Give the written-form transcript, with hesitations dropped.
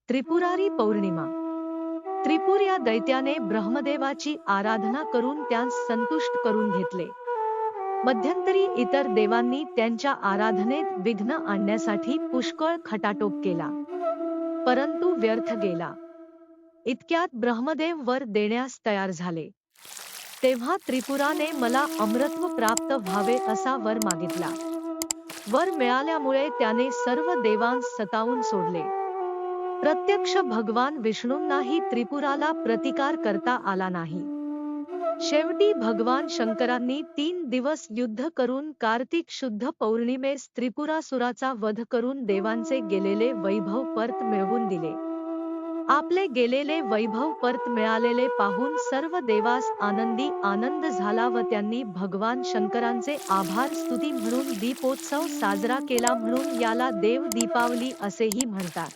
त्रिपुरारी पौर्णिमा. त्रिपुर या दैत्याने ब्रह्मदेवाची आराधना करून त्यांस संतुष्ट करून घेतले. मध्यंतरी इतर देवांनी त्यांच्या आराधनेत विघ्न आणण्यासाठी पुष्कळ खटाटोप केला, परंतु व्यर्थ गेला. इतक्यात ब्रह्मदेव वर देण्यास तयार झाले. तेव्हा त्रिपुराने मला अमरत्व प्राप्त व्हावे असा वर मागितला. वर मिळाल्यामुळे त्याने सर्व देवांस सतावून सोडले. प्रत्यक्ष भगवान विष्णूंनाही त्रिपुराला प्रतिकार करता आला नाही. शेवटी भगवान शंकरांनी 3 दिवस युद्ध करून कार्तिक शुद्ध पौर्णिमेस त्रिपुरासुराचा वध करून देवांचे गेलेले वैभव परत मिळवून दिले. आपले गेलेले वैभव परत मिळालेले पाहून सर्व देवास आनंदी आनंद झाला व त्यांनी भगवान शंकरांचे आभार स्तुती म्हणून दीपोत्सव साजरा केला, म्हणून याला देव दीपावली असेही म्हणतात.